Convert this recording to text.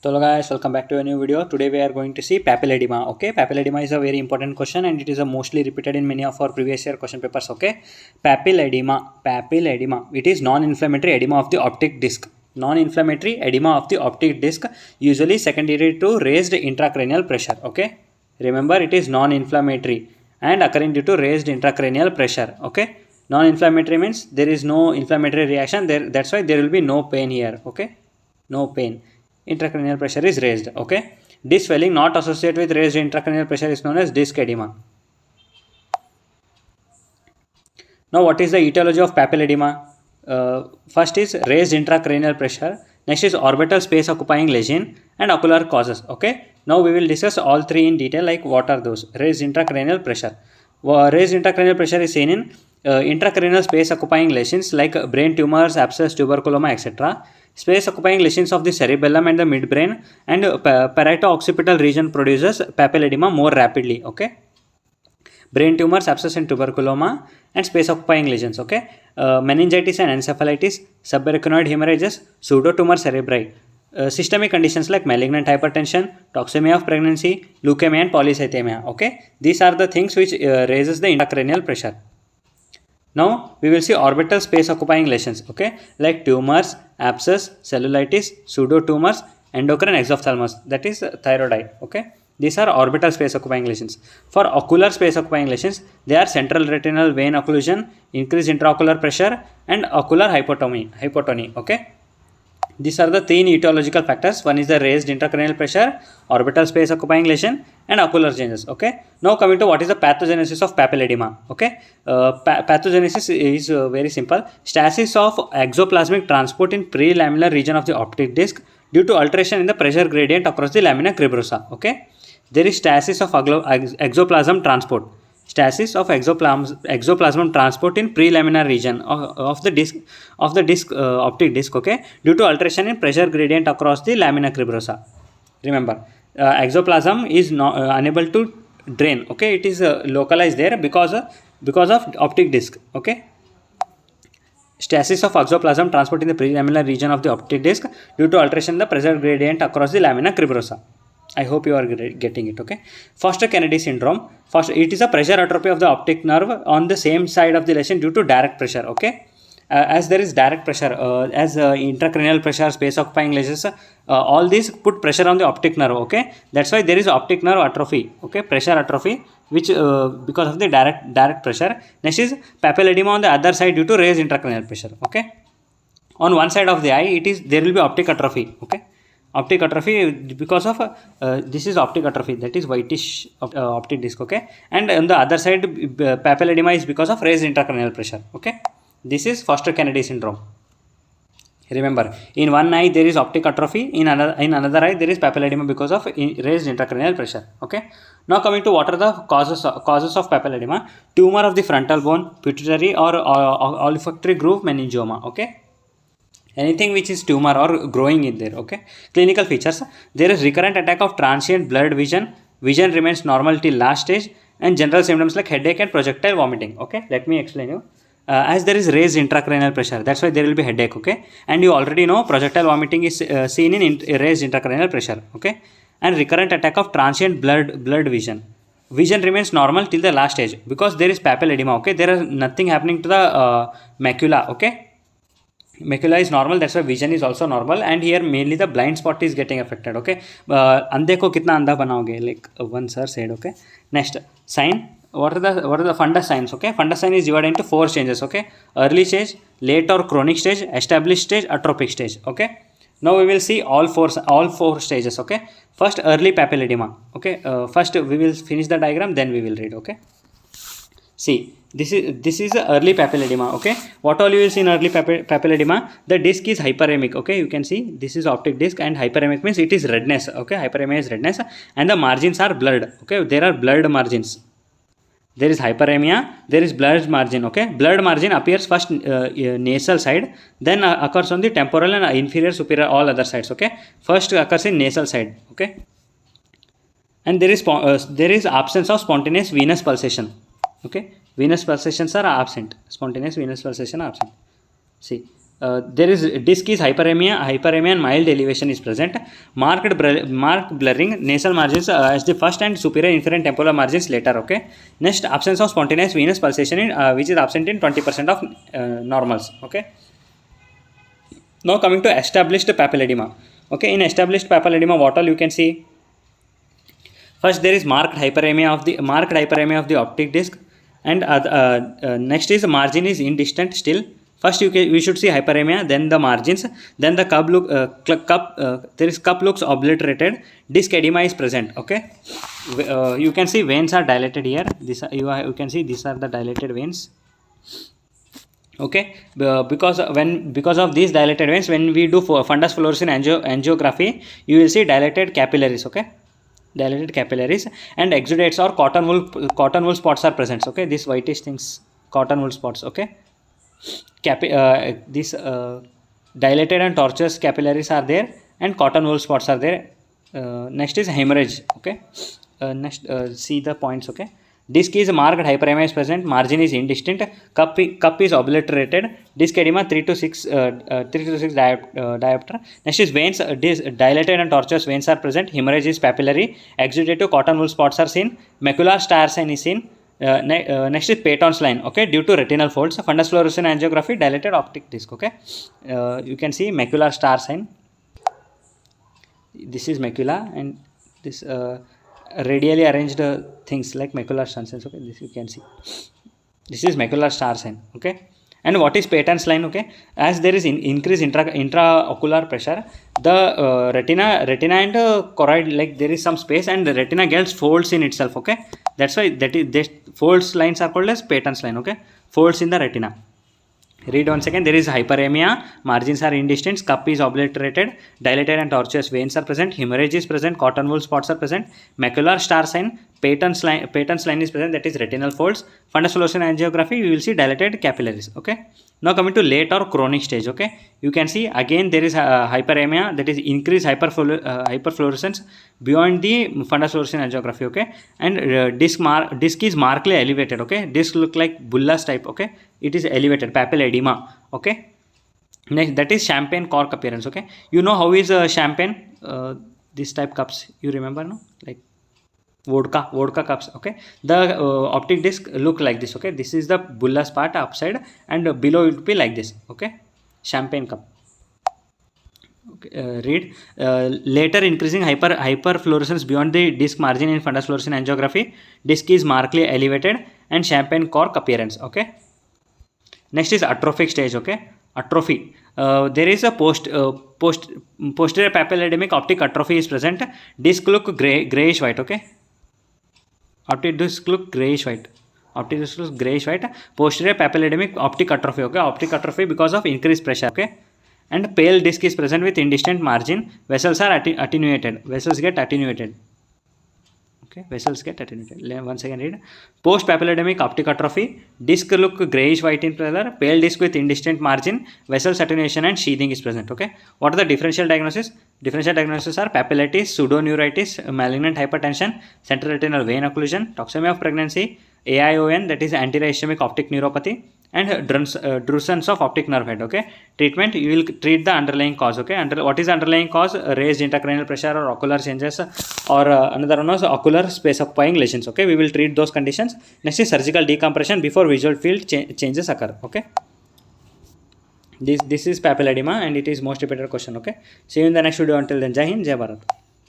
Hello guys, welcome back to a new video. Today we are going to see papilledema. Okay, papilledema is a very important question and it is a mostly repeated in many of our previous year question papers. Okay, papilledema. It is non-inflammatory edema of the optic disc. Non-inflammatory edema of the optic disc, usually secondary to raised intracranial pressure. Okay, remember it is non-inflammatory and occurring due to raised intracranial pressure. Okay, non-inflammatory means there is no inflammatory reaction there. That's why there will be no pain here. Okay, no pain. Intracranial pressure is raised. Okay, disc swelling not associated with raised intracranial pressure is known as disc edema. Now what is the etiology of papilledema? First is raised intracranial pressure, next is orbital space occupying lesion and ocular causes. Okay, now we will discuss all three in detail, like what are those. Raised intracranial pressure. Raised intracranial pressure is seen in intracranial space occupying lesions like brain tumors, abscess, tuberculoma, etc. Space occupying lesions of the cerebellum and the midbrain and parieto-occipital region produces papilledema more rapidly. Okay, brain tumors, abscess and tuberculoma and space occupying lesions. Okay, meningitis and encephalitis, subarachnoid hemorrhages, pseudotumor cerebri. Systemic conditions like malignant hypertension, toxemia of pregnancy, leukemia and polycythemia. Okay, these are the things which raises the intracranial pressure. Now we will see orbital space occupying lesions. Okay, like tumors, abscess, cellulitis, pseudotumors, endocrine exophthalmos, that is thyroid eye. Okay, these are orbital space occupying lesions. For ocular space occupying lesions, they are central retinal vein occlusion, increased intraocular pressure and ocular hypotony. Okay, these are the three etiological factors. One is the raised intracranial pressure, orbital space occupying lesion and ocular changes. Okay, now coming to what is the pathogenesis of papilledema. Okay, pathogenesis is very simple. Stasis of exoplasmic transport in prelaminar region of the optic disc due to alteration in the pressure gradient across the lamina cribrosa. Okay, there is stasis of exoplasm transport. Stasis of exoplasm transport in prelaminar region of the disc optic disc. Okay, due to alteration in pressure gradient across the lamina cribrosa. Remember, exoplasm is not unable to drain. Okay, it is localized there because of optic disc. Okay, stasis of exoplasm transport in the prelaminar region of the optic disc due to alteration in the pressure gradient across the lamina cribrosa. I hope you are getting it. Okay, Foster Kennedy syndrome. It is a pressure atrophy of the optic nerve on the same side of the lesion due to direct pressure. Okay, as there is direct pressure, as intracranial pressure, space occupying lesions, all these put pressure on the optic nerve. Okay, that's why there is optic nerve atrophy. Okay, pressure atrophy, which because of the direct pressure. Next is papilledema on the other side due to raised intracranial pressure. Okay, on one side of the eye, there will be optic atrophy. Okay, optic atrophy because of this is optic atrophy, that is whitish optic disc. Okay, and on the other side papilledema is because of raised intracranial pressure. Okay, this is Foster Kennedy syndrome. Remember, in one eye there is optic atrophy, in another eye there is papilledema because of raised intracranial pressure. Okay, now coming to what are the causes of papilledema. Tumor of the frontal bone, pituitary or olfactory groove meningioma. Okay, anything which is tumor or growing in there. Okay, clinical features, there is recurrent attack of transient blurred vision remains normal till last stage, and general symptoms like headache and projectile vomiting. Okay, let me explain you. As there is raised intracranial pressure, that's why there will be headache. Okay, and you already know projectile vomiting is seen in raised intracranial pressure. Okay, and recurrent attack of transient blurred vision remains normal till the last stage because there is papilledema. Okay, there is nothing happening to the macula. Okay, macula is normal, that's why vision is also normal, and here mainly the blind spot is getting affected. Okay, अंधे को कितना अंधा बनाओगे, like one sir said. Okay, next sign. What are the fundus signs? Okay, fundus sign is divided into 4 stages. Okay, early stage, late or chronic stage, established stage, atrophic stage. Okay, now we will see all four stages. Okay, first early papilledema. Okay, first we will finish the diagram, then we will read. Okay, see, this is early papilledema. Okay, what all you will see in early papilledema, the disc is hyperemic. Okay, you can see this is optic disc, and hyperemic means it is redness. Okay, hyperemia is redness and the margins are blurred. Okay, there are blurred margins. There is hyperemia, there is blurred margin. Okay, blurred margin appears first nasal side, then occurs on the temporal and inferior superior all other sides. Okay, first occurs in nasal side. Okay, and there is absence of spontaneous venous pulsation. Okay, venous pulsations are absent, spontaneous venous pulsation are absent. See, there is disc is hyperemia and mild elevation is present. Marked blurring nasal margins as the first and superior inferent temporal margins later. Okay. Next, absence of spontaneous venous pulsation which is absent in 20% of normals. Okay. Now coming to established papilledema. Okay, in established papilledema, what all you can see? First, there is marked hyperemia of the optic disc, and next is margin is indistinct still. First, we should see hyperemia, then the margins, then the cup looks obliterated. Disc edema is present. Okay, you can see veins are dilated here. You can see these are the dilated veins. Okay, because of these dilated veins, when we do fundus fluorescein angiography, you will see dilated capillaries. Okay, dilated capillaries, and exudates or cotton wool spots are present. Okay, these whitish things, cotton wool spots. Okay, these dilated and tortuous capillaries are there, and cotton wool spots are there. Next is hemorrhage. Okay, next see the points. Okay, disc is marked hyperemia is present, margin is indistinct, cup is obliterated, disc edema 3 to 6 diopter. Next is veins, dilated and tortuous veins are present, hemorrhage is papillary, exudative cotton wool spots are seen, macular star sign is seen. Next is Peyton's line. Okay, due to retinal folds, fundus fluorescein angiography, dilated optic disc. Okay, you can see macular star sign. This is macula, and this radially arranged things like macular star signs. Okay, this you can see. This is macular star sign. Okay, and what is Peyton's line? Okay, as there is increased intraocular pressure, the retina and choroid, like there is some space, and the retina gets folds in itself. Okay, that's why this folds lines are called as Peyton's line. Okay, folds in the retina. Read once again. There is hyperemia, margins are indistinct, cup is obliterated, dilated and tortuous veins are present, hemorrhage is present, cotton wool spots are present, macular star sign, Peyton's line is present, that is retinal folds. Fundus fluorescein angiography, you will see dilated capillaries. Okay. Now coming to late or chronic stage. Okay, you can see again there is hyperemia, that is increased hyperfluorescence beyond the fundus fluorescein angiography. Okay, and disc is markedly elevated. Okay, disc look like bullous type. Okay, it is elevated, papilledema. Okay, next, that is champagne cork appearance. Okay, you know how is champagne, this type cups, you remember, no? Like vodka cups. Okay, the optic disc look like this. Okay, this is the bullous part upside, and below it will be like this. Okay, champagne cup. Okay, read later increasing hyperfluorescence beyond the disc margin in fundus fluorescein angiography, disc is markedly elevated, and champagne cork appearance. Okay, next is atrophic stage. Okay, atrophy, there is a posterior papilledemic optic atrophy is present, disc look grayish white. Okay, optic disc look grayish white. Optic disc looks grayish white. Posterior papilledemic optic atrophy. Okay, optic atrophy because of increased pressure. Okay, and pale disc is present with indistinct margin. Vessels are attenuated. Vessels get attenuated. Okay, vessels get attenuated. Once again read. Post papilledemic optic atrophy. Disc look grayish white in color. Pale disc with indistinct margin. Vessels attenuation and sheathing is present. Okay, what are the differential diagnosis? Differential diagnoses are papillitis, pseudoneuritis, malignant hypertension, central retinal vein occlusion, toxemia of pregnancy, AION, that is anti-ischemic optic neuropathy, and drusen's of optic nerve head. Okay, treatment, you will treat the underlying cause. Okay, what is the underlying cause? Raised intracranial pressure or ocular changes, or another one is ocular space occupying lesions. Okay, we will treat those conditions. Next is surgical decompression before visual field changes occur. Okay, this is papilledema, and it is most repeated question. Okay, see you in the next video. Until then, Jai Hind, Jai Bharat.